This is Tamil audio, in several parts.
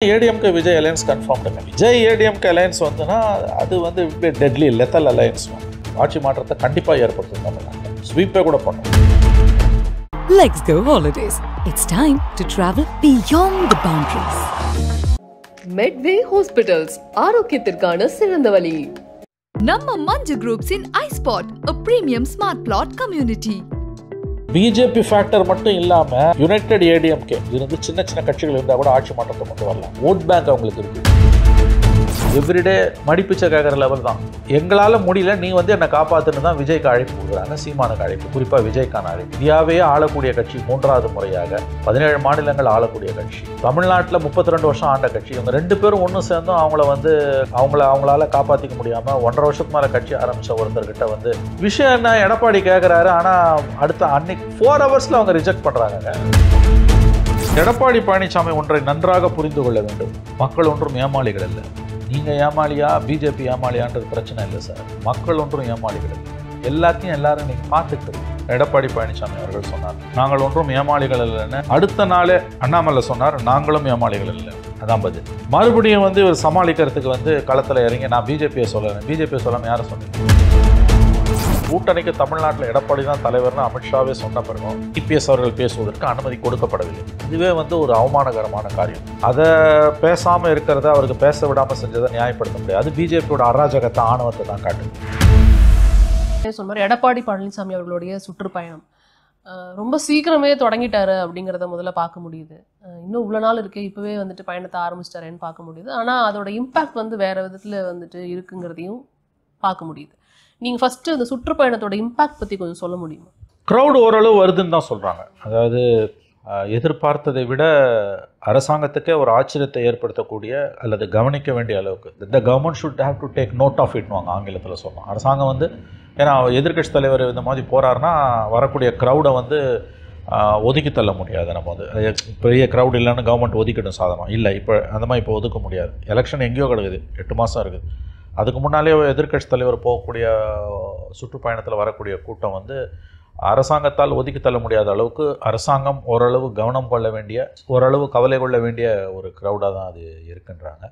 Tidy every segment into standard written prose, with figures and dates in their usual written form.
ஏடிஎம்கே விஜய் அலையன்ஸ் கன்ஃபார்ம்டுங்க. விஜய் ஏடிஎம்கே அலையன்ஸ் வந்துன்னா அது வந்து டெட்லி லெத்தல் அலையன்ஸ் ஆட்சி மாற்றத்தை கண்டிப்பாக ஏற்படுத்தும். தமிழ்நாட்டில் ஸ்வீப்பே கூட பண்ணும். Let's go holidays. It's time to travel beyond the boundaries. Medway Hospitals ஆரோக்கியத்திற்கான சிறந்த வழி. நம்ம மஞ்சு குரூப்ஸ் இன் iSpot, a premium smart plot community. BJP factor மட்டும் இல்லாமல் யுனைடெட் ஏடிஎம்கே இருந்து சின்ன சின்ன கட்சிகள் இருந்தால் கூட ஆட்சி மாற்றத்தை கொண்டு வரலாம். ஓட் பேங்க் அவங்களுக்கு இருக்கு. எவ்ரிடே மடிப்பிச்சை கேட்குற லெவல் தான். எங்களால் முடியல, நீ வந்து என்னை காப்பாற்றுன்னு தான் விஜய்க்கு அழைப்பு கொடுக்குறாங்க, சீமானுக்கு அழைப்பு, குறிப்பாக விஜய்க்கான அழைப்பு. இந்தியாவே ஆளக்கூடிய கட்சி 3வது முறையாக 17 மாநிலங்கள் ஆளக்கூடிய கட்சி, தமிழ்நாட்டில் 32 வருஷம் ஆண்ட கட்சி. இவங்க 2 பேரும் ஒன்று சேர்ந்தும் அவங்களால காப்பாற்றிக்க முடியாமல் 1.5 வருஷத்துக்கு மேலே கட்சி ஆரம்பித்த ஒருத்தர்கிட்ட வந்து விஷயம் என்ன எடப்பாடி கேட்குறாரு. ஆனால் அடுத்த அன்னைக்கு 4 ஹவர்ஸில் அவங்க ரிஜெக்ட் பண்ணுறாங்க. எடப்பாடி பழனிசாமி ஒன்றை நன்றாக புரிந்து கொள்ள வேண்டும். மக்கள் ஒன்றும் ஏமாளிகள் இல்லை. நீங்கள் ஏமாளியா பிஜேபி ஏமாளியான்றது பிரச்சனை இல்லை சார். மக்கள் ஒன்றும் ஏமாளிகள் இல்லை. எல்லாத்தையும் எல்லாரும் நீங்கள் பார்த்துட்டு. எடப்பாடி பழனிசாமி அவர்கள் சொன்னார், நாங்கள் ஒன்றும் ஏமாளிகள் இல்லைன்னு. அடுத்த நாளே அண்ணாமலை சொன்னார், நாங்களும் ஏமாளிகள் இல்லை. அதான் பதில். மறுபடியும் வந்து இவர் சமாளிக்கிறதுக்கு வந்து களத்தில் இறங்கி நான் பிஜேபியை சொல்லலை, பிஜேபியை சொல்லாமல் யாரை சொன்னீங்க? கூட்டணிக்கு தமிழ்நாட்டில் எடப்பாடி தான் தலைவர்னு அமித்ஷாவே சொன்ன பிறகும் இபிஎஸ் அவர்கள் பேசுவதற்கு அனுமதி கொடுக்கப்படவில்லை. இதுவே வந்து ஒரு அவமானகரமான காரியம். அதை பேசாமல் இருக்கிறத, அவருக்கு பேச விடாமல் செஞ்சதை நியாயப்படுத்த முடியாது. அது பிஜேபியோட அராஜகத்தை, ஆணவத்தை தான் காட்டுது. சொன்னார் எடப்பாடி பழனிசாமி அவர்களுடைய சுற்றுப்பயணம் ரொம்ப சீக்கிரமே தொடங்கிட்டாரு அப்படிங்கிறத முதல்ல பார்க்க முடியுது. இன்னும் இவ்வளோ நாள் இருக்கே, இப்போவே வந்துட்டு பயணத்தை ஆரம்பிச்சிட்டாரேன்னு பார்க்க முடியுது. ஆனால் அதோட இம்பேக்ட் வந்து வேறு விதத்தில் வந்துட்டு இருக்குங்கிறதையும் பார்க்க முடியுது. நீங்கள் ஃபஸ்ட்டு இந்த சுற்றுப்பயணத்தோட இம்பேக்ட் பற்றி கொஞ்சம் சொல்ல முடியுமா? க்ரௌடு ஓரளவு வருதுன்னு தான் சொல்கிறாங்க. அதாவது எதிர்பார்த்ததை விட அரசாங்கத்துக்கே ஒரு ஆச்சரியத்தை ஏற்படுத்தக்கூடிய அல்லது கவனிக்க வேண்டிய அளவுக்கு the government should have to take note of இட்னுவாங்க ஆங்கிலத்தில் சொல்லலாம். அரசாங்கம் வந்து ஏன்னா எதிர்க்கட்சி தலைவர் இந்த மாதிரி போகிறாருன்னா வரக்கூடிய க்ரௌடை வந்து ஒதுக்கி தள்ள முடியாது. நம்ம வந்து பெரிய க்ரௌட் இல்லைன்னு கவர்மெண்ட் ஒதுக்கிடும் சாதமாக இல்லை. இப்போ அந்த மாதிரி இப்போ ஒதுக்க முடியாது. எலெக்ஷன் எங்கேயோ கிடக்குது, 8 மாதம் இருக்குது. அதுக்கு முன்னாலே எதிர்க்கட்சி தலைவர் போகக்கூடிய சுற்றுப்பயணத்தில் வரக்கூடிய கூட்டம் வந்து அரசாங்கத்தால் ஒதுக்கி தள்ள முடியாத அளவுக்கு அரசாங்கம் ஓரளவு கவனம் கொள்ள வேண்டிய, ஓரளவு கவலை கொள்ள வேண்டிய ஒரு க்ரௌடாக தான் அது இருக்குன்றாங்க.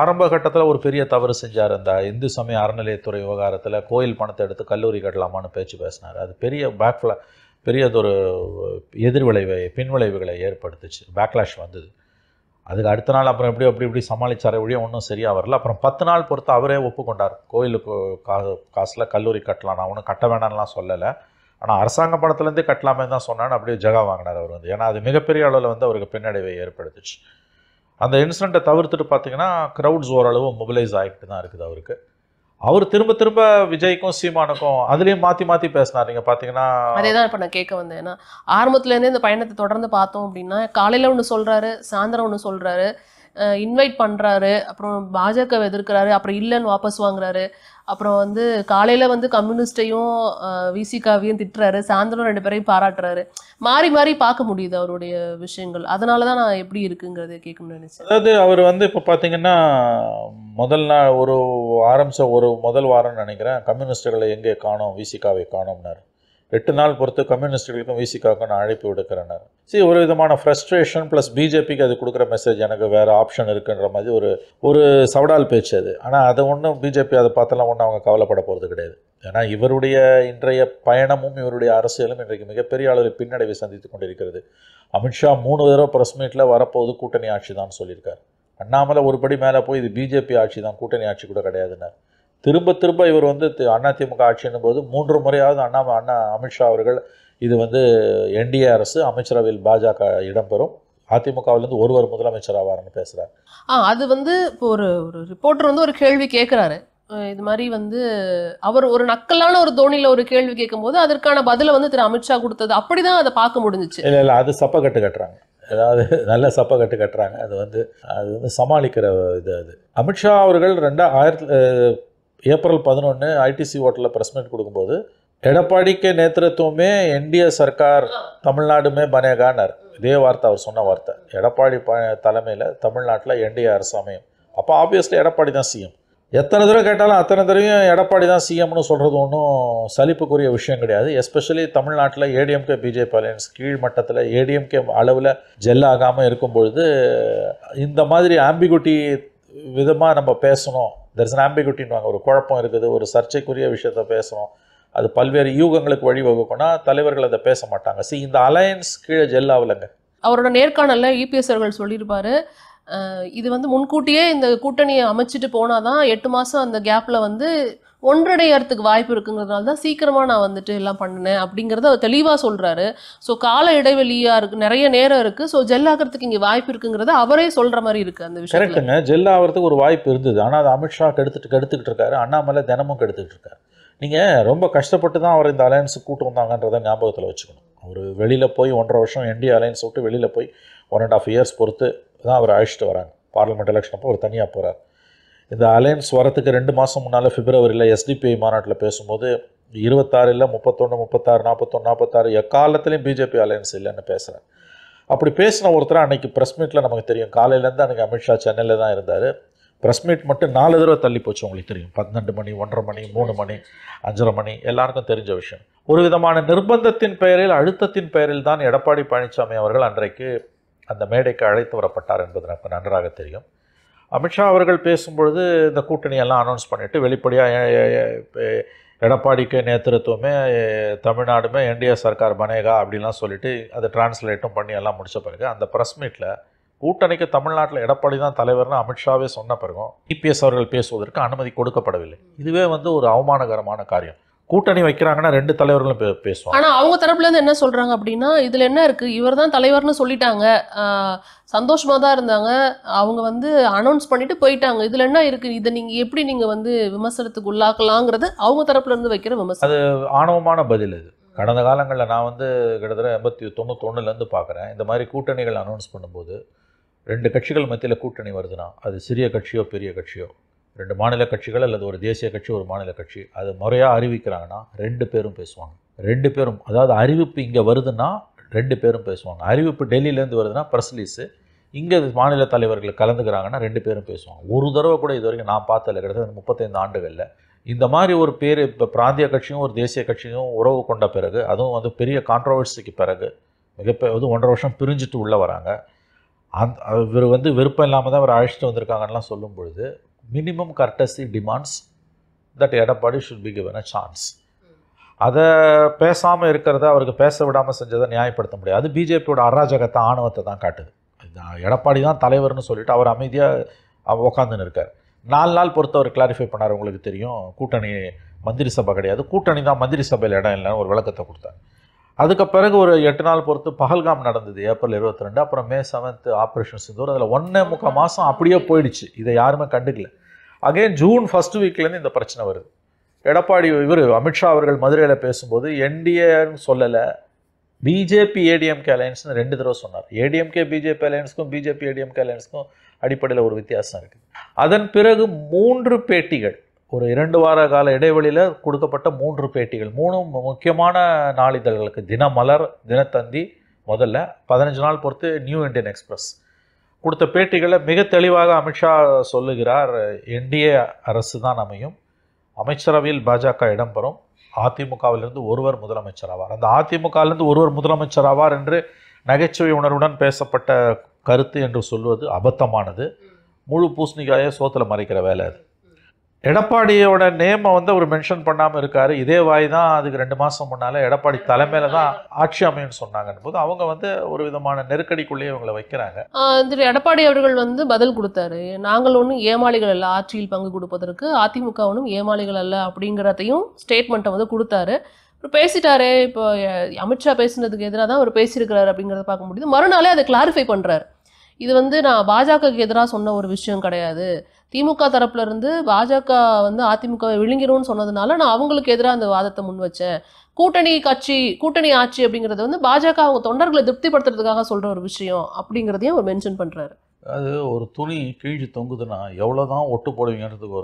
ஆரம்ப கட்டத்தில் ஒரு பெரிய தவறு செஞ்சார். அந்த இந்து சமய அறநிலையத்துறை விவகாரத்தில் கோயில் பணத்தை எடுத்து கல்லூரி கட்டலாமான்னு பேசினார். அது பெரியதொரு பின்விளைவுகளை ஏற்படுத்துச்சு. பேக்லாஷ் வந்தது. அதுக்கு அடுத்த நாள் அப்புறம் எப்படி சமாளித்தார வழியே ஒன்றும் சரியாக வரல. அப்புறம் 10 நாள் பொறுத்து அவரே ஒப்புக்கொண்டார், கோயிலுக்கு காசில் கல்லூரி கட்டலாம், நான் ஒன்றும் கட்ட வேணாம்லாம் சொல்லலை, ஆனால் அரசாங்க பணத்துலேருந்தே கட்டலாமே தான் சொன்னான்னு அப்படியே ஜகா வாங்கினார் அவர் வந்து. ஏன்னா அது மிகப்பெரிய அளவில் வந்து அவருக்கு பின்னடைவை ஏற்படுத்துச்சு. அந்த இன்சிடெண்ட்டை தவிர்த்துட்டு பார்த்தீங்கன்னா க்ரௌட்ஸ் ஓரளவு மொபிலைஸ் ஆகிட்டு தான் இருக்குது அவருக்கு. அவர் திரும்ப விஜய்க்கும் சீமானுக்கும் அதுலேயும் மாற்றி பேசினார். நீங்கள் பார்த்தீங்கன்னா அதே தான் இப்போ நான் கேட்க வந்தேன். ஏன்னா ஆரம்பத்துலேருந்தே இந்த பயணத்தை தொடர்ந்து பார்த்தோம் அப்படின்னா காலையில் ஒன்று சொல்கிறாரு, சாயந்தரம் ஒன்று சொல்கிறாரு, இன்வைட் பண்ணுறாரு, அப்புறம் பாஜக எதிர்க்கிறாரு, அப்புறம் இல்லைன்னு வாபஸ் வாங்குறாரு, அப்புறம் வந்து காலையில் வந்து கம்யூனிஸ்டையும் விசிகாவையும் திட்டுறாரு, சாயந்தரம் 2 பேரையும் பாராட்டுறாரு. மாறி பார்க்க முடியுது அவருடைய விஷயங்கள். அதனால தான் நான் எப்படி இருக்குங்கிறத கேட்கணும்னு நினைச்சேன். அதாவது அவர் வந்து இப்போ பார்த்தீங்கன்னா முதல் வாரம்னு நினைக்கிறேன், கம்யூனிஸ்டுகளை எங்கே காணோம், விசிகாவை காணோம்னார். 8 நாள் பொறுத்து கம்யூனிஸ்டுகளுக்கும் விசிகாவுக்கும் நான் அழைப்பு விடுக்கிறேன்னார். சரி, ஒரு விதமான ஃப்ரஸ்ட்ரேஷன் ப்ளஸ் பிஜேபிக்கு அது கொடுக்குற மெசேஜ், எனக்கு வேறு ஆப்ஷன் இருக்குன்ற மாதிரி ஒரு சவடால் பேச்சு அது. ஆனால் அதை ஒன்றும் பிஜேபி அதை பார்த்தெல்லாம் ஒன்றும் அவங்க கவலைப்பட போகிறது கிடையாது. ஏன்னா இவருடைய இன்றைய பயணமும் இவருடைய அரசியலும் இன்றைக்கு மிகப்பெரிய அளவில் பின்னடைவை சந்தித்து கொண்டிருக்கிறது. அமித்ஷா 3 தடவை ப்ரெஸ் மீட்டில் வரப்போது கூட்டணி ஆட்சி தான் சொல்லியிருக்கார். அண்ணாமலை ஒருபடி மேலே போய் இது பிஜேபி ஆட்சி தான், கூட்டணி ஆட்சி கூட கிடையாதுன்னார். திரும்ப இவர் வந்து அதிமுக ஆட்சின்னும் போது 3 முறையாவது அமித்ஷா அவர்கள் இது வந்து என்டிஏ அரசு, அமைச்சரவையில் பாஜக இடம்பெறும், அதிமுகவிலேருந்து ஒருவர் முதலமைச்சர் ஆவார்னு பேசுகிறார். அது வந்து இப்போ ஒரு ரிப்போர்ட்டர் வந்து ஒரு கேள்வி கேட்குறாரு. இது மாதிரி வந்து அவர் ஒரு நக்கலான ஒரு தோணியில் ஒரு கேள்வி கேட்கும்போது அதற்கான பதிலை வந்து திரு அமித்ஷா கொடுத்தது, அப்படி தான் அதை பார்க்க முடிஞ்சிச்சு. இல்லை அது சப்பக்கட்டு கட்டுறாங்க, ஏதாவது நல்ல சப்பக்கட்டு கட்டுறாங்க. அது வந்து சமாளிக்கிற இது. அது அமித்ஷா அவர்கள் ஏப்ரல் 11 ஐடிசி ஹோட்டலில் ப்ரெஸ் மீட் கொடுக்கும்போது எடப்பாடி கே நேத்திரத்துவமே என்டிஏ சர்க்கார் தமிழ்நாடுமே பனேகான்னார். இதே வார்த்தை அவர் சொன்ன வார்த்தை. எடப்பாடி தலைமையில் தமிழ்நாட்டில் என்டிஏ அரசு அமையும். அப்போ ஆப்வியஸ்லி எடப்பாடி தான் சிஎம். எத்தனை தடவை கேட்டாலும் அத்தனை தடவையும் எடப்பாடி தான் சிஎம்னு சொல்கிறது ஒன்றும் சலிப்புக்குரிய விஷயம் கிடையாது. எஸ்பெஷலி தமிழ்நாட்டில் ஏடிஎம்கே பிஜேபி அலையன்ஸ் கீழ் மட்டத்தில் ஏடிஎம்கே அளவில் ஜெல்லாகாமல் இருக்கும்பொழுது இந்த மாதிரி ஆம்பிகுட்டி விதமாக நம்ம பேசணும். தெர்ஸ் அன் ஆம்பிகுட்டின்வாங்க, ஒரு குழப்பம் இருக்குது, ஒரு சர்ச்சைக்குரிய விஷயத்த பேசணும், அது பல்வேறு யூகங்களுக்கு வழிவகுக்கும்னா தலைவர்கள் அதை பேச மாட்டாங்க. இந்த அலையன்ஸ் கீழே ஜெல்லாவில்ங்க. அவரோட நேர்காணலில் இபிஎஸ் அவர்கள் சொல்லியிருப்பாரு, இது வந்து முன்கூட்டியே இந்த கூட்டணியை அமைச்சிட்டு போனாதான் 8 மாதம் அந்த கேப்பில் வந்து ஒன்றடையறதுக்கு வாய்ப்பு இருக்குங்கிறதுனால தான் சீக்கிரமாக நான் வந்துட்டு எல்லாம் பண்ணினேன் அப்படிங்கிறத அவர் தெளிவாக சொல்கிறாரு. ஸோ கால இடைவெளியாக இருக்குது, நிறைய நேரம் இருக்குது, ஸோ ஜெல் ஆகிறதுக்கு இங்கே வாய்ப்பு இருக்குங்கிறத அவரே சொல்கிற மாதிரி இருக்குது. அந்த விஷயம் கரெக்டுங்க, ஜெல் ஆகிறதுக்கு ஒரு வாய்ப்பு இருந்தது. ஆனால் அது அமித்ஷா கெடுத்துக்கிட்டு இருக்காரு, அண்ணாமலை தினமும் கெடுத்துக்கிட்டு இருக்காரு. நீங்கள் ரொம்ப கஷ்டப்பட்டு தான் அவர் இந்த அலையன்ஸுக்கு கூட்டு வந்தாங்கன்றதை ஞாபகத்தில் வச்சுக்கணும். அவர் வெளியில் போய் 1.5 வருஷம் என்டிஏ அலையன்ஸ் விட்டு வெளியில் போய் 1.5 இயர்ஸ் பொறுத்து தான் அவர் அழைச்சிட்டு வராங்க. பார்லிமெண்ட் எலெக்ஷன் அப்போ அவர் தனியாக போகிறார். இந்த அலையன்ஸ் வரத்துக்கு 2 மாதம் முன்னால் பிப்ரவரியில் எஸ்டிபிஐ மாநாட்டில் பேசும்போது 26 இல்லை 31, 36, 41, 46 எக்காலத்துலேயும் பிஜேபி அலையன்ஸ் இல்லைன்னு பேசுகிறேன். அப்படி பேசின ஒருத்தர் அன்றைக்கி ப்ரெஸ் மீட்டில் நமக்கு தெரியும், காலையிலேருந்து அன்றைக்கி அமித்ஷா சென்னையில் தான் இருந்தார். ப்ரெஸ் மீட் மட்டும் 4 தடவை தள்ளி போச்சு, உங்களுக்கு தெரியும். 12 மணி, 1:30 மணி, 3 மணி, 5:30 மணி, எல்லாருக்கும் தெரிஞ்ச விஷயம். ஒரு விதமான நிர்பந்தத்தின் பெயரில், அழுத்தத்தின் பெயரில் தான் எடப்பாடி பழனிசாமி அவர்கள் அன்றைக்கு அந்த மேடைக்கு அழைத்து வரப்பட்டார் என்பது எனக்கு நன்றாக தெரியும். அமித்ஷா அவர்கள் பேசும்பொழுது இந்த கூட்டணியெல்லாம் அனௌன்ஸ் பண்ணிவிட்டு வெளிப்படையாக எடப்பாடிக்கு நேத்திருத்துவமே தமிழ்நாடுமே என்டிஏ சர்க்கார் பனேகா அப்படின்லாம் சொல்லிவிட்டு அதை டிரான்ஸ்லேட்டும் பண்ணி எல்லாம் முடித்த பிறகு அந்த ப்ரெஸ் மீட்டில் கூட்டணிக்கு தமிழ்நாட்டில் எடப்பாடி தான் தலைவர்னு அமித்ஷாவே சொன்ன பிறகும் இபிஎஸ் அவர்கள் பேசுவதற்கு அனுமதி கொடுக்கப்படவில்லை. இதுவே வந்து ஒரு அவமானகரமான காரியம். கூட்டணி வைக்கிறாங்கன்னா 2 தலைவர்களும் பேசுவாங்க. ஆனால் அவங்க தரப்புலேருந்து என்ன சொல்கிறாங்க அப்படின்னா, இதில் என்ன இருக்குது, இவர் தான் தலைவர்னு சொல்லிட்டாங்க, சந்தோஷமாக தான் இருந்தாங்க, அவங்க வந்து அனௌன்ஸ் பண்ணிட்டு போயிட்டாங்க, இதில் என்ன இருக்குது, இதை நீங்கள் எப்படி நீங்கள் வந்து விமர்சனத்துக்கு உள்ளாக்கலாங்கிறது அவங்க தரப்புலேருந்து வைக்கிற விமர்சனம். அது ஆணவமான பதில். இது கடந்த காலங்களில் நான் வந்து கிட்டத்தட்ட 91 பார்க்குறேன். இந்த மாதிரி கூட்டணிகள் அனௌன்ஸ் பண்ணும்போது 2 கட்சிகள் மத்தியில் கூட்டணி வருதுன்னா அது சிறிய கட்சியோ பெரிய கட்சியோ, 2 மாநில கட்சிகள் அல்லது ஒரு தேசிய கட்சி ஒரு மாநில கட்சி அது முறையாக அறிவிக்கிறாங்கன்னா 2 பேரும் பேசுவாங்க. 2 பேரும், அதாவது அறிவிப்பு இங்கே வருதுன்னா 2 பேரும் பேசுவாங்க. அறிவிப்பு டெல்லியிலேருந்து வருதுன்னா ப்ரெஸ் ரிலீஸு இங்கே மாநில தலைவர்கள் கலந்துக்கிறாங்கன்னா 2 பேரும் பேசுவாங்க. ஒரு தடவை கூட இது வரைக்கும் நான் பார்த்ததில்ல. கிட்டத்தட்ட 35 ஆண்டுகளில் இந்த மாதிரி ஒரு பேர் இப்போ பிராந்திய கட்சியும் ஒரு தேசிய கட்சியும் உறவு கொண்ட பிறகு, அதுவும் வந்து பெரிய கான்ட்ரவர்சிக்கு பிறகு மிகப்பெரிய 1.5 வருஷம் பிரிஞ்சுட்டு உள்ளே வராங்க. இவர் வந்து விருப்பம் இல்லாமல் தான் அவர் அழைச்சிட்டு வந்திருக்காங்கலாம் சொல்லும் பொழுது minimum courtesy demands that Edappadi should be given a chance. அதை பேசாமல் இருக்கிறத, அவருக்கு பேச விடாமல் செஞ்சதை நியாயப்படுத்த முடியாது. அது பிஜேபியோட அராஜகத்தை, ஆணவத்தை தான் காட்டுது. எடப்பாடி தான் தலைவர்னு சொல்லிட்டு அவர் அமைதியாக உட்காந்துன்னு இருக்கார். 4 நாள் பொறுத்து அவர் கிளாரிஃபை பண்ணார். உங்களுக்கு தெரியும், கூட்டணி மந்திரி சபை கிடையாது, கூட்டணி தான் மந்திரி சபையில் இடம் இல்லைன்னு ஒரு விளக்கத்தை கொடுத்தார். அதுக்கு பிறகு ஒரு 8 நாள் பொறுத்து பஹல்காம் நடந்தது ஏப்ரல் 22, அப்புறம் May 7 ஆப்ரேஷன் சிந்தூர். அதில் 1.25 மாதம் அப்படியே போயிடுச்சு. இதை யாருமே கண்டுக்கல. அகைன் June 1st வீக்லேருந்து இந்த பிரச்சனை வருது. எடப்பாடி அமித்ஷா அவர்கள் மதுரையில் பேசும்போது என்டிஏன்னு சொல்லலை, பிஜேபி ஏடிஎம்கே அலையன்ஸ்னு 2 தடவை சொன்னார். ஏடிஎம்கே பிஜேபி அலையன்ஸ்க்கும் பிஜேபி ஏடிஎம்கே அலையன்ஸ்க்கும் அடிப்படையில் ஒரு வித்தியாசம் இருக்குது. அதன் பிறகு 3 பேட்டிகள், ஒரு 2 வார கால இடைவெளியில் கொடுக்கப்பட்ட 3 பேட்டிகள், 3 முக்கியமான நாளிதழ்களுக்கு, தினமலர், தினத்தந்தி, முதல்ல 15 நாள் பொறுத்து நியூ இண்டியன் எக்ஸ்பிரஸ் கொடுத்த பேட்டிகளை மிக தெளிவாக அமித்ஷா சொல்லுகிறார். என்டிஏ அரசு தான் அமையும், அமைச்சரவையில் பாஜக இடம்பெறும், அதிமுகவிலிருந்து ஒருவர் முதலமைச்சர் ஆவார். அந்த அதிமுகவிலிருந்து ஒருவர் முதலமைச்சர் ஆவார் என்று நகைச்சுவை உணர்வுடன் பேசப்பட்ட கருத்து என்று சொல்வது அபத்தமானது. முழு பூசணிக்காயை சோத்தில் மறைக்கிற வேலை அது. எடப்பாடியோட நேமை வந்து அவர் மென்ஷன் பண்ணாமல் இருக்கார். இதே வாய் தான் அதுக்கு 2 மாதம் முன்னால் எடப்பாடி தலைமையில் தான் ஆட்சி அமையும்னு சொன்னாங்கன்னு போது அவங்க வந்து ஒரு விதமான நெருக்கடிக்குள்ளேயே இவங்களை வைக்கிறாங்க. திரு எடப்பாடி அவர்கள் வந்து பதில் கொடுத்தாரு, நாங்கள் ஒன்றும் ஏமாளிகள் அல்ல, ஆட்சியில் பங்கு கொடுப்பதற்கு அதிமுக ஒன்றும் ஏமாளிகள் அல்ல அப்படிங்கிறதையும் ஸ்டேட்மெண்ட்டை வந்து கொடுத்தாரு. இப்போ பேசிட்டாரு. இப்போ அமித்ஷா பேசுனதுக்கு எதிராக தான் அவர் பேசியிருக்கிறாரு அப்படிங்கிறத பார்க்க முடியுது. மறுநாளே அதை கிளாரிஃபை பண்ணுறாரு. இது வந்து நான் பாஜகவுக்கு எதிராக சொன்ன ஒரு விஷயம் கிடையாது, திமுக தரப்புல இருந்து பாஜக வந்து அதிமுகவை விழுங்கிரும்னு சொன்னதுனால நான் அவங்களுக்கு எதிராக அந்த வாதத்தை முன் வச்சேன். கூட்டணி ஆட்சி அப்படிங்கிறது வந்து பாஜக அவங்க தொண்டர்களை திருப்திப்படுத்துறதுக்காக சொல்ற ஒரு விஷயம் அப்படிங்கிறதையும் அவர் மென்ஷன் பண்றாரு. அது ஒரு துணி கீழ் தொங்குதுன்னா எவ்வளோதான் ஒட்டு போடுவீங்கிறதுக்கு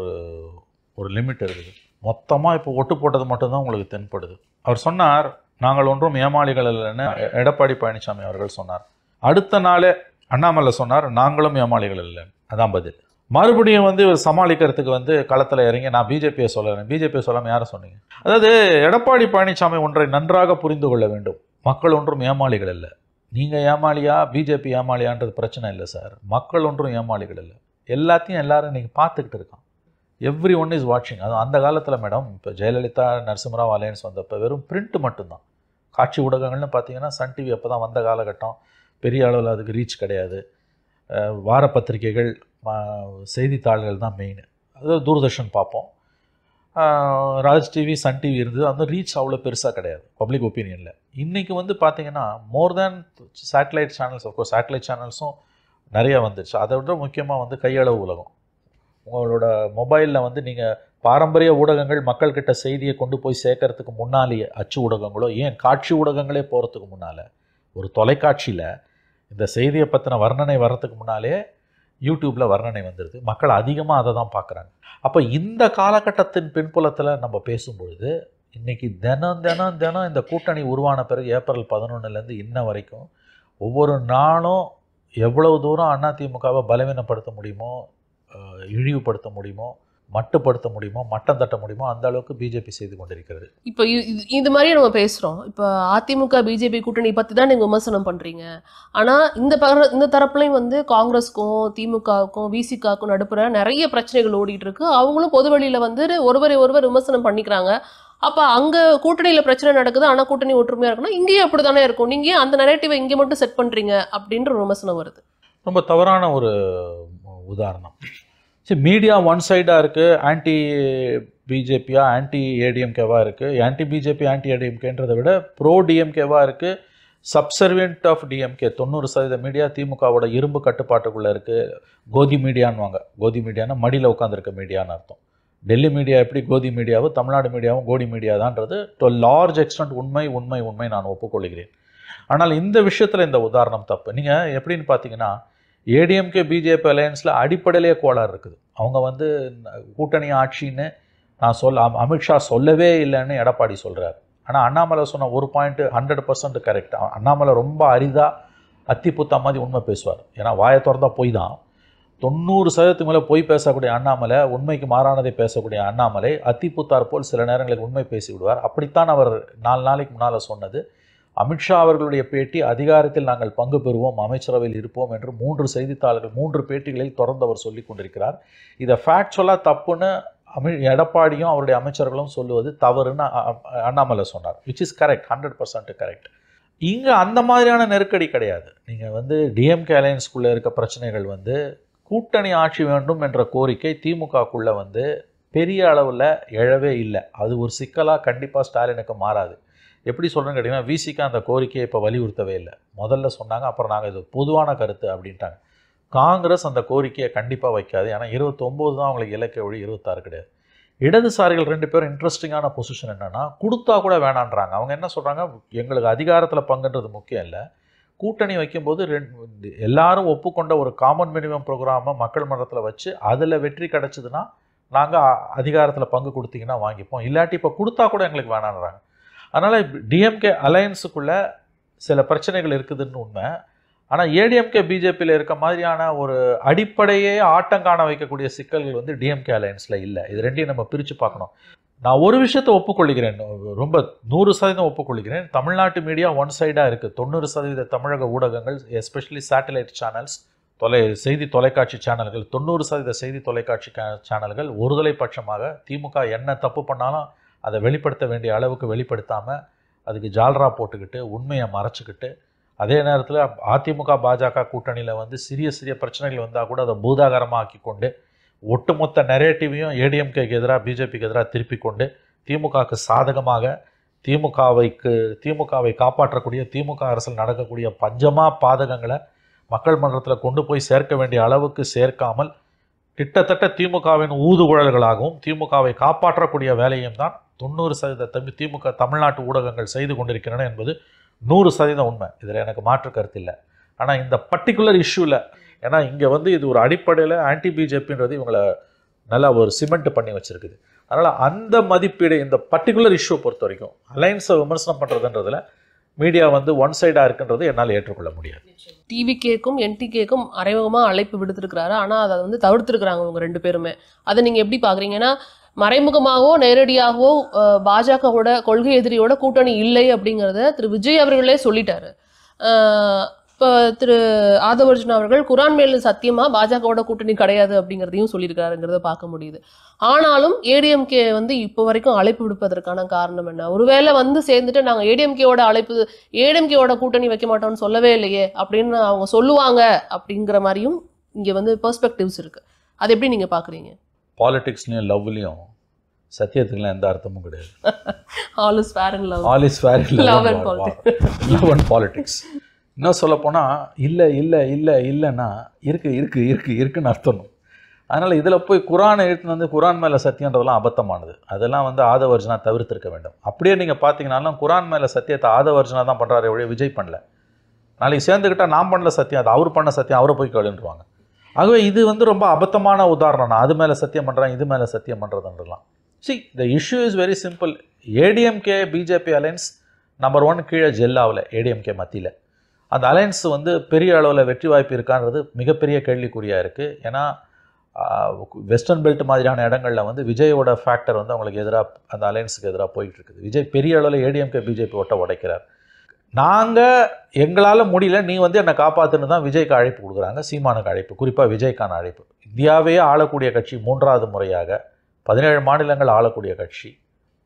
ஒரு லிமிட் இருக்குது. மொத்தமாக இப்போ ஒட்டு போட்டது மட்டும்தான் உங்களுக்கு தென்படுது. அவர் சொன்னார், நாங்கள் ஒன்றும் ஏமாளிகள் இல்லைன்னு எடப்பாடி பழனிசாமி அவர்கள் சொன்னார். அடுத்த நாளே அண்ணாமலை சொன்னார், நாங்களும் ஏமாளிகள் இல்லை. அதான் பதில். மறுபடியும் வந்து இவர் சமாளிக்கிறதுக்கு வந்து களத்தில் இறங்கி நான் பிஜேபியை சொல்லுறேன். பிஜேபியை சொல்லாமல் யாரை சொன்னீங்க? அதாவது எடப்பாடி பழனிசாமி ஒன்றை நன்றாக புரிந்து கொள்ள வேண்டும். மக்கள் ஒன்றும் ஏமாளிகள் இல்லை. நீங்கள் ஏமாளியா பிஜேபி ஏமாளியான்றது பிரச்சனை இல்லை சார். மக்கள் ஒன்றும் ஏமாளிகள் இல்லை. எல்லாத்தையும் எல்லாரும் இன்றைக்கி பார்த்துக்கிட்டு இருக்கான். எவ்ரி ஒன் இஸ் வாட்சிங். அது அந்த காலத்தில் மேடம், இப்போ ஜெயலலிதா நரசிம்மராவ் அலையன்ஸ் வந்தப்போ வெறும் பிரிண்ட் மட்டும்தான். காட்சி ஊடகங்கள்னு பார்த்தீங்கன்னா சன் டிவி அப்போ தான் வந்த காலகட்டம். பெரிய அளவில் அதுக்கு ரீச் கிடையாது. வார பத்திரிகைகள், செய்தித்தாள்கள் தான் மெயின். அதாவது தூர்தர்ஷன் பார்ப்போம், ராஜ் டிவி, சன் டிவி இருந்தது. அந்த ரீச் அவ்வளோ பெருசாக கிடையாது பப்ளிக் ஒப்பீனியனில். இன்றைக்கி வந்து பார்த்திங்கன்னா மோர் தேன் சேட்டலைட் சேனல்ஸ், ஆஃப்கோர்ஸ் சேட்டலைட் சேனல்ஸும் நிறையா வந்துடுச்சு. அதை விட முக்கியமாக வந்து கையளவு உலகம். உங்களோட மொபைலில் வந்து நீங்கள் பாரம்பரிய ஊடகங்கள் மக்கள்கிட்ட செய்தியை கொண்டு போய் சேர்க்கறதுக்கு முன்னாலேயே, அச்சு ஊடகங்களோ ஏன் காட்சி ஊடகங்களே போகிறதுக்கு முன்னால், ஒரு தொலைக்காட்சியில் இந்த செய்தியை பற்றின வர்ணனை வர்றதுக்கு முன்னாலே யூடியூப்பில் வர்ணனை வந்துடுது. மக்கள் அதிகமாக அதை தான் பார்க்குறாங்க. அப்போ இந்த காலகட்டத்தின் பின்புலத்தில் நம்ம பேசும்பொழுது இன்றைக்கி தினம் இந்த கூட்டணி உருவான பிறகு ஏப்ரல் 11 இன்ன வரைக்கும் ஒவ்வொரு நாளும் எவ்வளவு தூரம் அதிமுகவை பலவீனப்படுத்த முடியுமோ, இழிவுபடுத்த முடியுமோ, மட்டுப்படுத்த முடியுமோ, மட்டம் தட்ட முடியுமோ அந்த அளவுக்கு பிஜேபி செய்து கொண்டிருக்கிறது. இப்போ இது மாதிரியே நம்ம பேசுகிறோம். இப்போ அதிமுக பிஜேபி கூட்டணி பற்றி தான் நீங்கள் விமர்சனம் பண்ணுறீங்க. ஆனால் இந்த தரப்புலையும் வந்து காங்கிரஸுக்கும் திமுகவுக்கும் விசிகாவுக்கும் நடுப்புற நிறைய பிரச்சனைகள் ஓடிட்டு இருக்கு. அவங்களும் பொது வெளியில் வந்து ஒருவரை ஒருவர் விமர்சனம் பண்ணிக்கிறாங்க. அப்போ அங்கே கூட்டணியில் பிரச்சனை நடக்குது, ஆனால் கூட்டணி ஒற்றுமையாக இருக்குன்னா இங்கேயும் அப்படி தானே இருக்கும். நீங்கள் அந்த நரேட்டிவை இங்கே மட்டும் செட் பண்ணுறீங்க அப்படின்ற ஒரு விமர்சனம் வருது. ரொம்ப தவறான ஒரு உதாரணம். சரி, மீடியா ஒன் சைடாக இருக்குது. ஆன்டி பிஜேபியா ஆன்டி ஏடிஎம்கேவாக இருக்குது. ஆன்டி பிஜேபி ஆன்டி ஏடிஎம்கேன்றதை விட ப்ரோ டிஎம்கேவாக இருக்குது. சப்சர்வியன்ட் ஆஃப் டிஎம்கே 90% மீடியா திமுகவோட இரும்பு கட்டுப்பாட்டுக்குள்ளே இருக்குது. கோதி மீடியான்வாங்க. கோதி மீடியானா மடியில் உட்காந்துருக்க மீடியான்னு அர்த்தம். டெல்லி மீடியா எப்படி கோதி மீடியாவும் தமிழ்நாடு மீடியாவும் கோடி மீடியா தான்றது டு லார்ஜ் எக்ஸ்டென்ட் உண்மை நான் ஒப்புக்கொள்கிறேன். ஆனால் இந்த விஷயத்தில் இந்த உதாரணம் தப்பு. நீங்கள் எப்படின்னு பார்த்தீங்கன்னா, ஏடிஎம்கே பிஜேபி அலையன்ஸில் அடிப்படையிலே கோளாறு இருக்குது. அவங்க வந்து கூட்டணி ஆட்சின்னு அமித்ஷா சொல்லவே இல்லைன்னு எடப்பாடி சொல்கிறார். ஆனால் அண்ணாமலை சொன்ன ஒரு பாயிண்ட் 100% கரெக்ட். அண்ணாமலை ரொம்ப அரிதாக அத்திப்புத்தா மாதிரி உண்மை பேசுவார். ஏன்னா வாயை திறந்தா போய் தான். 90% மேலே பொய் பேசக்கூடிய அண்ணாமலை, உண்மைக்கு மாறானதை பேசக்கூடிய அண்ணாமலை அத்திப்புத்தார் போல் சில நேரங்களுக்கு உண்மை பேசி விடுவார். அப்படித்தான் அவர் 4 நாளைக்கு முன்னால் சொன்னது. அமித்ஷா அவர்களுடைய பேட்டி, அதிகாரத்தில் நாங்கள் பங்கு பெறுவோம், அமைச்சரவையில் இருப்போம் என்று 3 செய்தித்தாள்கள் 3 பேட்டிகளில் தொடர்ந்து அவர் சொல்லி கொண்டிருக்கிறார். இதை ஃபேக்சுவலாக தப்புன்னு எடப்பாடியும் அவருடைய அமைச்சர்களும் சொல்லுவது தவறுன்னு அண்ணாமலை சொன்னார். Which is correct, 100% correct. இங்கே அந்த மாதிரியான நெருக்கடி கிடையாது. நீங்கள் வந்து டிஎம்கே அலையன்ஸ்குள்ளே இருக்க பிரச்சனைகள் வந்து கூட்டணி ஆட்சி வேண்டும் என்ற கோரிக்கை திமுகக்குள்ளே வந்து பெரிய அளவில் எழவே இல்லை. அது ஒரு சிக்கலாக கண்டிப்பாக ஸ்டாலினுக்கு மாறாது. எப்படி சொல்கிறேன்னு கேட்டிங்கன்னா, விசிக்கு அந்த கோரிக்கையை இப்போ வலியுறுத்தவே இல்லை. முதல்ல சொன்னாங்க, அப்புறம் நாங்கள் இது பொதுவான கருத்து அப்படின்ட்டாங்க. காங்கிரஸ் அந்த கோரிக்கையை கண்டிப்பாக வைக்காது. ஏன்னா 29 தான் அவங்களுக்கு இலக்கை ஒழி, 26 கிடையாது. இடதுசாரிகள் 2 பேரும் இன்ட்ரெஸ்டிங்கான பொசிஷன் என்னென்னா, கொடுத்தா கூட வேணான்றாங்க. அவங்க என்ன சொல்கிறாங்க, எங்களுக்கு அதிகாரத்தில் பங்குன்றது முக்கியம் இல்லை, கூட்டணி வைக்கும்போது எல்லாரும் ஒப்புக்கொண்ட ஒரு காமன் மினிமம் ப்ரோக்ராமை மக்கள் மன்றத்தில் வச்சு அதில் வெற்றி கிடச்சிதுன்னா நாங்கள் அதிகாரத்தில் பங்கு கொடுத்தீங்கன்னா வாங்கிப்போம், இல்லாட்டி இப்போ கொடுத்தா கூட எங்களுக்கு வேணான்றாங்க. அதனால் டிஎம்கே அலையன்ஸுக்குள்ளே சில பிரச்சனைகள் இருக்குதுன்னு உண்மை. ஆனால் ஏடிஎம்கே பிஜேபியில் இருக்க மாதிரியான ஒரு அடிப்படையே ஆட்டங்காண வைக்கக்கூடிய சிக்கல்கள் வந்து டிஎம்கே அலையன்ஸில் இல்லை. இது ரெண்டையும் நம்ம பிரித்து பார்க்கணும். நான் ஒரு விஷயத்தை ஒப்புக்கொள்கிறேன், ரொம்ப 100% ஒப்புக்கொள்கிறேன். தமிழ்நாட்டு மீடியா ஒன் சைடாக இருக்குது. 90% தமிழக ஊடகங்கள், எஸ்பெஷலி சேட்டலைட் சேனல்ஸ், செய்தி தொலைக்காட்சி சேனல்கள், 90% செய்தி தொலைக்காட்சி சேனல்கள் ஒருதலை பட்சமாக திமுக என்ன தப்பு பண்ணாலும் அதை வெளிப்படுத்த வேண்டிய அளவுக்கு வெளிப்படுத்தாமல் அதுக்கு ஜால்ரா போட்டுக்கிட்டு உண்மையை மறைச்சிக்கிட்டு, அதே நேரத்தில் அதிமுக பாஜக கூட்டணியில் வந்து சிறிய பிரச்சனைகள் வந்தால் கூட அதை பூதாகரமாக ஆக்கி கொண்டு ஒட்டுமொத்த நரேட்டிவையும் ஏடிஎம்கேக்கு எதிராக பிஜேபிக்கு எதிராக திருப்பி கொண்டு திமுகவுக்கு சாதகமாக திமுகவை காப்பாற்றக்கூடிய திமுக அரசில் நடக்கக்கூடிய பஞ்சமா பாதகங்களை மக்கள் மன்றத்தில் கொண்டு போய் சேர்க்க வேண்டிய அளவுக்கு சேர்க்காமல் கிட்டத்தட்ட திமுகவின் ஊதுகுழல்களாகவும் திமுகவை காப்பாற்றக்கூடிய வேலையும் தான் 90% திமுக தமிழ்நாட்டு ஊடகங்கள் செய்து கொண்டிருக்கின்றன என்பது 100% உண்மை. இதில் எனக்கு மாற்று கருத்து இல்லை. ஆனால் இந்த பர்டிகுலர் இஷ்யூவில், ஏன்னா இங்கே வந்து இது ஒரு அடிப்படையில் ஆன்டி பிஜேபின்றது இவங்களை நல்லா ஒரு சிமெண்ட் பண்ணி வச்சுருக்குது. அதனால் அந்த மதிப்பீடு இந்த பர்டிகுலர் இஷ்யூவை பொறுத்த வரைக்கும் அலையன்ஸை விமர்சனம் பண்ணுறதுன்றதில் மீடியா வந்து ஒன் சைடாக இருக்குன்றது என்னால் ஏற்றுக்கொள்ள முடியாது. டிவிகேக்கும் என்டிகேக்கும் மறைமுகமாக அழைப்பு விடுத்திருக்கிறாரு. ஆனால் அதை வந்து தவிர்த்துருக்குறாங்க அவங்க 2 பேருமே. அதை நீங்கள் எப்படி பார்க்குறீங்கன்னா, மறைமுகமாகவோ நேரடியாகவோ பாஜகவோட கொள்கை எதிரியோட கூட்டணி இல்லை அப்படிங்கிறத திரு விஜய் அவர்களே சொல்லிட்டாரு. இப்போ திரு ஆதவர்ஜுனா அவர்கள் குரான் மேல் சத்தியமாக பாஜகவோட கூட்டணி கிடையாது அப்படிங்கிறதையும் சொல்லியிருக்காருங்கிறத பார்க்க முடியுது. ஆனாலும் ஏடிஎம்கே வந்து இப்போ வரைக்கும் அழைப்பு விடுப்பதற்கான காரணம் என்ன? ஒருவேளை வந்து சேர்ந்துட்டு நாங்கள் ஏடிஎம்கேவோட கூட்டணி வைக்க மாட்டோம்னு சொல்லவே இல்லையே அப்படின்னு அவங்க சொல்லுவாங்க அப்படிங்கிற மாதிரியும் இங்கே வந்து பெர்ஸ்பெக்டிவ்ஸ் இருக்கு. அது எப்படி நீங்கள் பார்க்குறீங்க? பாலிடிக்ஸ்லையும் லவ்லையும் சத்தியத்துக்குலாம் எந்த அர்த்தமும் கிடையாது. All is fair in love. All is fair in love and politics. இன்னும் சொல்லப்போனால் இல்லைன்னா இருக்குன்னு அர்த்தம். அதனால் இதில் போய் குரானை எழுத்துன்னு வந்து குரான் மேலே சத்தியன்றதெல்லாம் அபத்தமானது. அதெல்லாம் வந்து ஆதவர்ஜுனா தவிர்த்திருக்க வேண்டும். அப்படியே நீங்கள் பார்த்தீங்கன்னாலும் குரான் மேலே சத்தியத்தை ஆதவர்ஜுனா தான் பண்ணுறாரு, ஒழிய விஜய் பண்ணல. நாளைக்கு சேர்ந்துக்கிட்டால் நான் பண்ணல சத்தியம், அது அவர் பண்ண சத்தியம், அவரை போய் கேளுன்றுவாங்க. ஆகவே இது வந்து ரொம்ப அபத்தமான உதாரணம். நான் அது மேலே சத்தியம் பண்ணுறேன், இது மேலே சத்தியம் பண்ணுறதுன்றலாம். The issue is very simple. ADMK BJP alliance number 1 கீழே ஜெல்லாவில் ஏடிஎம்கே மத்தியில் அந்த அலைன்ஸ் வந்து பெரிய அளவில் வெற்றி வாய்ப்பு இருக்கான்றது மிகப்பெரிய கேள்விக்குறியாக இருக்குது. ஏன்னா வெஸ்டர்ன் பெல்ட் மாதிரியான இடங்களில் வந்து விஜயோட ஃபேக்டர் வந்து அவங்களுக்கு எதிராக, அந்த அலைன்ஸுக்கு எதிராக போயிட்டு இருக்குது. விஜய் பெரிய அளவில் ஏடிஎம்கே பிஜேபி ஓட்ட உடைக்கிறார். எங்களால் முடியல, நீ வந்து என்னை காப்பாற்றுன்னு தான் விஜய்க்கு அழைப்பு கொடுக்குறாங்க, சீமானுக்கு அழைப்பு, குறிப்பாக விஜய்க்கான அழைப்பு. இந்தியாவையே ஆளக்கூடிய கட்சி, 3வது முறையாக 17 மாநிலங்கள் ஆளக்கூடிய கட்சி,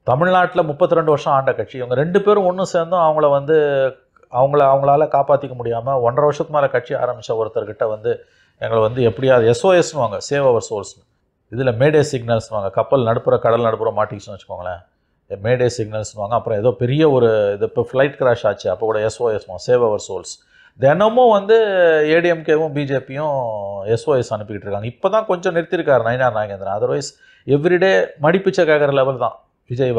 தமிழ்நாட்டில் 32 வருஷம் ஆண்ட கட்சி. இவங்க 2 பேரும் ஒன்றும் சேர்ந்தும் அவங்களால காப்பாற்றிக்க முடியாமல் 1.5 வருஷத்துக்கு மேலே கட்சி ஆரம்பித்த ஒருத்தர்கிட்ட வந்து எங்களை வந்து எப்படியாவது SOSன்னு வாங்க, சேவ் அவர் சோல்ஸ்னு, இதில் மேடே சிக்னல்ஸ்னுவாங்க. கப்பல் நடுப்புற கடல் நடுப்புற மாட்டிக்கிச்சுன்னு வச்சுக்கோங்களேன், மேடே சிக்னல்ஸ்னுவாங்க. அப்புறம் ஏதோ பெரிய ஒரு இது இப்போ ஃப்ளைட் கிராஷ் ஆச்சு, அப்போ கூட SOS சேவ் அவர் சோல்ஸ். தினமும் வந்து ஏடிஎம்கேவும் பிஜேபியும் SOS அனுப்பிக்கிட்டு இருக்காங்க. இப்போ தான் கொஞ்சம் நிறுத்தியிருக்காரு நயினார் நாகேந்திரன். அதர்வைஸ் எவ்ரிடே மடிப்பிச்சை கேட்குற லெவல் தான். விஜய்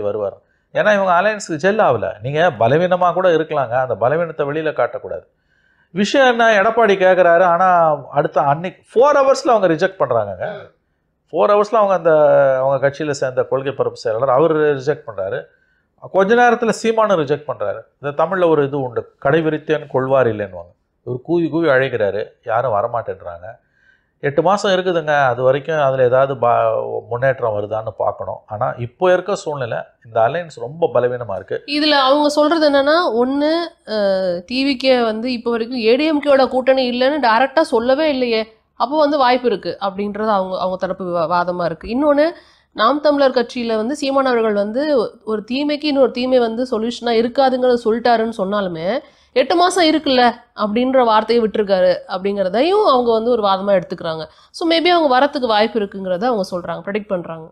வருவார். ஏன்னா இவங்க அலையன்ஸுக்கு ஜெல் ஆகலை. நீங்கள் பலவீனமாக கூட இருக்கலாங்க, அந்த பலவீனத்தை வெளியில் காட்டக்கூடாது. விஷயம் என்ன, எடப்பாடி கேட்குறாரு, ஆனால் அடுத்த அன்னைக்கு 4 ஹவர்ஸில் அவங்க ரிஜெக்ட் பண்ணுறாங்கங்க. 4 ஹவர்ஸில் அவங்க கட்சியில் சேர்ந்த கொள்கை பரப்பு செயலாளர் அவர் ரிஜெக்ட் பண்ணுறாரு. கொஞ்ச நேரத்தில் சீமானும் ரிஜெக்ட் பண்ணுறாரு. இந்த தமிழில் ஒரு இது உண்டு, கடை விரித்தேன்னு கொள்வார் இல்லைன்னுவாங்க. இவர் கூவி அழைக்கிறாரு, யாரும் வரமாட்டேன்றாங்க. 8 மாதம் இருக்குதுங்க, அது வரைக்கும் அதில் ஏதாவது முன்னேற்றம் வருதான்னு பார்க்கணும். ஆனால் இப்போ இருக்க சூழ்நிலை இந்த அலைன்ஸ் ரொம்ப பலவீனமாக இருக்குது. இதில் அவங்க சொல்கிறது என்னென்னா, ஒன்று டிவிகே வந்து இப்போ வரைக்கும் ஏடிஎம்கேயோட கூட்டணி இல்லைன்னு டைரெக்டாக சொல்லவே இல்லையே, அப்போ வந்து வாய்ப்பு இருக்குது அப்படின்றது அவங்க தரப்பு வாதமாக இருக்குது. இன்னொன்று, நாம் தமிழர் கட்சியில் வந்து சீமான் அவர்கள் வந்து ஒரு தீமைக்கு இன்னொரு தீமை வந்து சொல்யூஷனாக இருக்காதுங்கிறத சொல்லிட்டாருன்னு சொன்னாலுமே 8 மாதம் இருக்குல்ல அப்படின்ற வார்த்தையை விட்டுருக்காரு அப்படிங்கிறதையும் அவங்க வந்து ஒரு வாதமாக எடுத்துக்கிறாங்க. ஸோ மேபி அவங்க வரத்துக்கு வாய்ப்பு இருக்குங்கிறத அவங்க சொல்கிறாங்க, ப்ரெடிக்ட் பண்ணுறாங்க.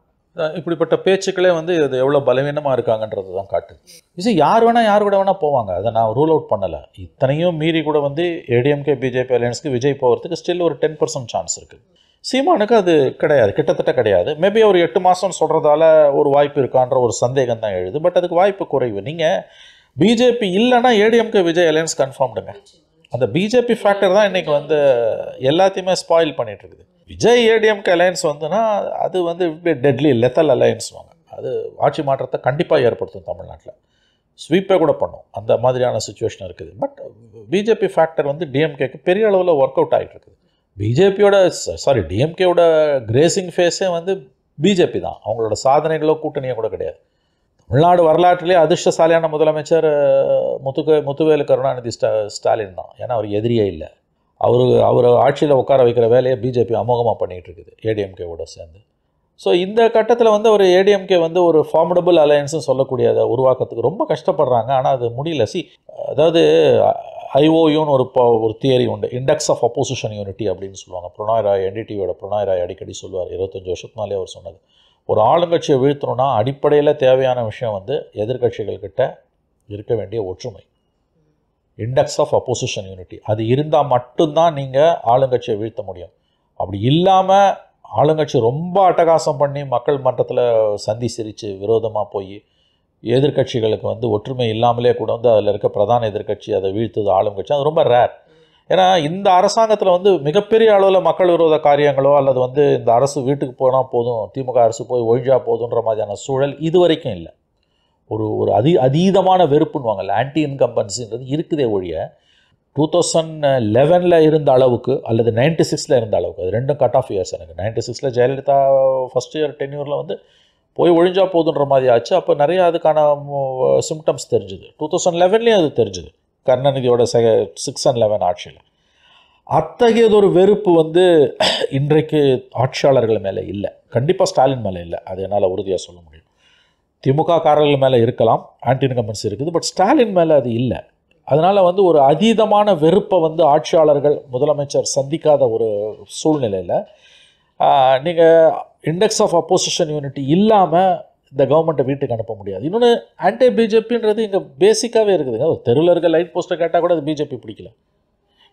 இப்படிப்பட்ட பேச்சுக்களே வந்து இது எவ்வளோ பலவீனமாக இருக்காங்கன்றது தான் காட்டுது. இது யார் கூட வேணால் போவாங்க, அதை நான் ரூல் அவுட் பண்ணலை. இத்தனையும் மீறி கூட வந்து ஏடிஎம்கே பிஜேபி அலையன்ஸ்க்கு விஜய் போகிறதுக்கு ஸ்டில் ஒரு 10% சான்ஸ் இருக்குது. சீமானுக்கு அது கிடையாது, கிட்டத்தட்ட கிடையாது. மேபி ஒரு 8 மாதம் சொல்கிறதால ஒரு வாய்ப்பு இருக்கான்ற ஒரு சந்தேகம் தான் எழுது. பட் அதுக்கு வாய்ப்பு குறைவு. நீங்கள் பிஜேபி இல்லைன்னா ஏடிஎம்கே விஜய் அலையன்ஸ் கன்ஃபார்ம்டுங்க. அந்த பிஜேபி ஃபேக்டர் தான் இன்றைக்கி வந்து எல்லாத்தையுமே ஸ்பாயில் பண்ணிகிட்ருக்குது. விஜய் ஏடிஎம்கே அலையன்ஸ் வந்துன்னா அது வந்து டெட்லி லெத்தல் அலையன்ஸ் வாங்க. அது ஆட்சி மாற்றத்தை கண்டிப்பாக ஏற்படுத்தும், தமிழ்நாட்டில் ஸ்வீப்பே கூட பண்ணும், அந்த மாதிரியான சுச்சுவேஷன் இருக்குது. பட் பிஜேபி ஃபேக்டர் வந்து டிஎம்கேக்கு பெரிய அளவில் ஒர்க் அவுட் ஆகிட்டு இருக்குது. டிஎம்கேவோட கிரேசிங் ஃபேஸே வந்து பிஜேபி தான். அவங்களோட சாதனைகளோ கூட்டணியோ கூட கிடையாது. தமிழ்நாடு வரலாற்றிலே அதிர்ஷ்டசாலியான முதலமைச்சர் முத்துவேலு கருணாநிதி ஸ்டாலின் தான். ஏன்னா அவர் எதிரியே இல்லை. அவர் ஆட்சியில் உட்கார வைக்கிற வேலையை பிஜேபி அமோகமாக பண்ணிகிட்டு இருக்குது ஏடிஎம்கேவோட சேர்ந்து. ஸோ இந்த கட்டத்தில் வந்து ஒரு ஏடிஎம்கே வந்து ஒரு ஃபார்மடபுள் அலையன்ஸும் சொல்லக்கூடியதை உருவாக்கத்துக்கு ரொம்ப கஷ்டப்படுறாங்க. ஆனால் அது முடியல. அதாவது ஐஓயூன்னு ஒரு தியரி உண்டு, இண்டெக்ஸ் ஆஃப் அப்போசிஷன் யூனிட்டி அப்படின்னு சொல்லுவாங்க. என்டிடிவியோட பிரணாய் ராய் அடிக்கடி சொல்லுவார், 25 வருஷத்துனாலே அவர் சொன்னது. ஒரு ஆளுங்கட்சியை வீழ்த்தணும்னா அடிப்படையில் தேவையான விஷயம் வந்து எதிர்கட்சிகள்கிட்ட இருக்க வேண்டிய ஒற்றுமை, இண்டெக்ஸ் ஆஃப் அப்போசிஷன் யூனிட்டி. அது இருந்தால் மட்டும்தான் நீங்கள் ஆளுங்கட்சியை வீழ்த்த முடியும். அப்படி இல்லாமல் ஆளுங்கட்சி ரொம்ப அட்டகாசம் பண்ணி மக்கள் மன்றத்தில் சந்தி சிரித்து விரோதமாக போய் எதிர்கட்சிகளுக்கு வந்து ஒற்றுமை இல்லாமலே கூட வந்து அதில் இருக்க பிரதான எதிர்கட்சி அதை வீழ்த்துது ஆளுங்கட்சி, அது ரொம்ப ரேர். ஏன்னா இந்த அரசாங்கத்தில் வந்து மிகப்பெரிய அளவில் மக்கள் விரோத காரியங்களோ அல்லது வந்து இந்த அரசு வீட்டுக்கு போனால் போதும், திமுக அரசு போய் ஒழிஞ்சா போதுன்ற மாதிரியான சூழல் இது வரைக்கும் இல்லை. ஒரு அதீதமான வெறுப்புன்னுவாங்கல்ல, ஆன்டி இன்கம்பன்சின்றது இருக்குதே ஒழிய 2011 இருந்த அளவுக்கு அல்லது 96 இருந்த அளவுக்கு, அது ரெண்டும் கட் ஆஃப் இயர்ஸ். எனக்கு 96 ஜெயலலிதா ஃபஸ்ட் இயர் டென்யூரில் வந்து போய் ஒழிஞ்சா போதுன்ற மாதிரி ஆச்சு. அப்போ நிறைய அதுக்கான சிம்டம்ஸ் தெரிஞ்சுது. 2011 அது தெரிஞ்சுது கருணாநிதியோட 6 and 11 ஆட்சியில். அத்தகையது ஒரு வெறுப்பு வந்து இன்றைக்கு ஆட்சியாளர்கள் மேலே இல்லை. கண்டிப்பாக ஸ்டாலின் மேலே இல்லை, அது என்னால் உறுதியாக சொல்ல முடியும். திமுக காரர்கள் மேலே இருக்கலாம், ஆன்டி இன்கம்பன்சி இருக்குது, பட் ஸ்டாலின் மேலே அது இல்லை. அதனால் வந்து ஒரு அதீதமான வெறுப்பை வந்து ஆட்சியாளர்கள் முதலமைச்சர் சந்திக்காத ஒரு சூழ்நிலையில் நீங்கள் இண்டெக்ஸ் ஆஃப் அப்போசிஷன் யூனிட்டி இல்லாமல் இந்த கவர்மெண்ட்டை வீட்டுக்கு அனுப்ப முடியாது. இன்னொன்று ஆன்டி பிஜேபின்றது இங்கே பேசிக்காகவே இருக்குதுங்க. ஒரு தெருவில் இருக்க லைட் போஸ்ட்டை கேட்டால் கூட அது பிஜேபி பிடிக்கல.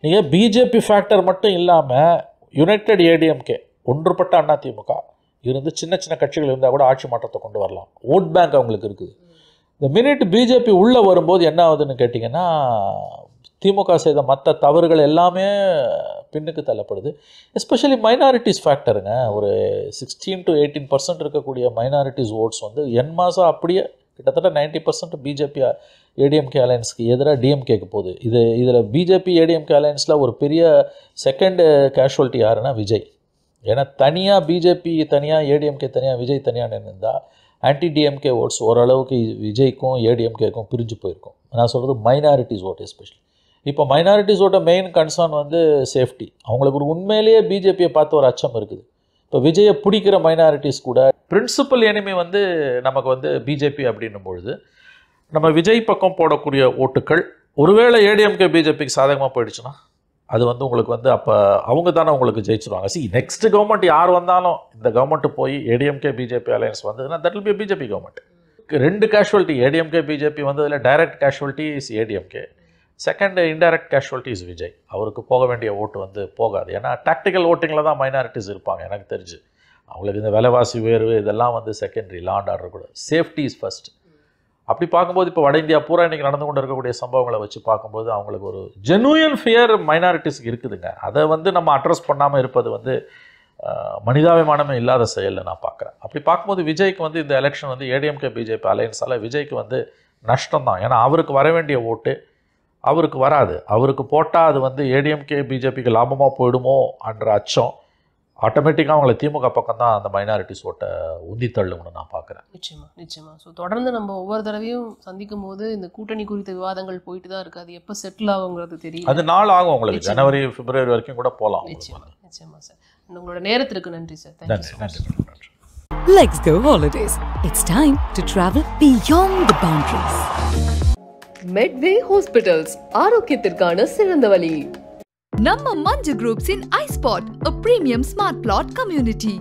நீங்கள் பிஜேபி ஃபேக்டர் மட்டும் இல்லாமல் யுனைடெட் ஏடிஎம்கே, ஒன்றுபட்ட அதிமுக இருந்து சின்ன சின்ன கட்சிகள் இருந்தால் கூட ஆட்சி மாற்றத்தை கொண்டு வரலாம். ஓட் பேங்க் அவங்களுக்கு இருக்குது. இந்த மினிட் பிஜேபி உள்ளே வரும்போது என்ன ஆகுதுன்னு கேட்டிங்கன்னா, திமுக செய்த மற்ற தவறுகள் எல்லாமே பின்னுக்கு தள்ளப்படுது. Especially minorities ஃபேக்டருங்க. ஒரு 16 to 18% இருக்கக்கூடிய மைனாரிட்டிஸ் ஓட்ஸ் வந்து என் மாதம் அப்படியே கிட்டத்தட்ட 90% பிஜேபி ஏடிஎம்கே அலையன்ஸ்க்கு எதிராக டிஎம்கேக்கு போகுது. இதில் பிஜேபி ஏடிஎம்கே அலையன்ஸில் ஒரு பெரிய செகண்ட் கேஷுவல்ட்டி யாருன்னா விஜய். ஏன்னா தனியாக பிஜேபி தனியாக, ஏடிஎம்கே தனியாக, விஜய் தனியாக நின்றுருந்தால் ஆன்டி டிஎம்கே ஓட்ஸ் ஓரளவுக்கு விஜய்க்கும் ஏடிஎம்கேக்கும் பிரிஞ்சு போயிருக்கும். நான் சொல்கிறது மைனாரிட்டிஸ் ஓட் எஸ்பெஷலி. இப்போ மைனாரிட்டிஸ் ஓட்ட மெயின் கன்சர்ன் வந்து சேஃப்டி. அவங்களுக்கு ஒரு உண்மையிலேயே பிஜேபியை பார்த்து ஒரு அச்சம் இருக்குது. இப்போ விஜயை பிடிக்கிற மைனாரிட்டிஸ் கூட பிரின்சிபல் எனிமி வந்து நமக்கு வந்து பிஜேபி அப்படின்னும் பொழுது நம்ம விஜய் பக்கம் போடக்கூடிய ஓட்டுக்கள் ஒருவேளை ஏடிஎம்கே பிஜேபிக்கு சாதகமாக போயிடுச்சுன்னா அது வந்து உங்களுக்கு வந்து அப்போ அவங்க தானே உங்களுக்கு ஜெயிச்சிருவாங்க. நெக்ஸ்ட் கவர்மெண்ட் யார் வந்தாலும் இந்த கவர்மெண்ட் போய் ஏடிஎம்கே பிஜேபி அலையன்ஸ் வந்ததுன்னா that will be BJP government. 2 casualty, ADMK BJP வந்ததில் direct casualty is ADMK, second indirect casualty is Vijay. அவருக்கு போக வேண்டிய ஓட்டு வந்து போகாது. ஏன்னா டாக்டிக்கல் ஓட்டிங்கில் தான் மைனாரிட்டிஸ் இருப்பாங்க எனக்கு தெரிஞ்சு. அவங்களுக்கு இந்த விலைவாசி உயர்வு இதெல்லாம் வந்து செகண்டரி, லா அண்ட் ஆர்டர் கூட. Safety is first. அப்படி பார்க்கும்போது இப்போ வட இந்தியா பூரா இன்றைக்கி நடந்து கொண்டு இருக்கக்கூடிய சம்பவங்களை வச்சு பார்க்கும்போது அவங்களுக்கு ஒரு ஜெனுயன் ஃபியர் மைனாரிட்டிஸ்க்கு இருக்குதுங்க. அதை வந்து நம்ம அட்ரஸ் பண்ணாமல் இருப்பது வந்து மனிதாபிமானமே இல்லாத செயலில் நான் பார்க்குறேன். அப்படி பார்க்கும்போது விஜய்க்கு வந்து இந்த எலெக்ஷன் வந்து ஏடிஎம்கே பிஜேபி அலையன்ஸால் விஜய்க்கு வந்து நஷ்டம் தான். ஏன்னா அவருக்கு வர வேண்டிய ஓட்டு அவருக்கு வராது. அவருக்கு போட்டால் அது வந்து ஏடிஎம்கே பிஜேபிக்கு லாபமாக போயிடுமோ என்ற அச்சம் ஆட்டோமேட்டிக்காக அவங்களை திமுக பக்கம் தான் அந்த மைனாரிட்டிஸ் ஓட்டை உந்தி தள்ளும்னு நான் பார்க்குறேன். நிச்சயமாக. ஸோ தொடர்ந்து நம்ம ஒவ்வொரு தடவையும் சந்திக்கும் போது இந்த கூட்டணி குறித்த விவாதங்கள் போயிட்டு தான் இருக்குது. அது எப்போ செட்டில் ஆகுங்கிறது தெரியும். அது நாள் ஆகும் உங்களுக்கு, ஜனவரி பிப்ரவரி வரைக்கும் கூட போகலாம். நிச்சயமாக சார். உங்களோட நேரத்திற்கு நன்றி சார். நன்றி. Let's go holidays. It's time to travel beyond the boundaries. Medway Hospitals, ஆரோக்கியத்திற்கான சிறந்த வழி. நம்ம மஞ்சு குரூப்ஸின் iSpot, a premium smart plot community.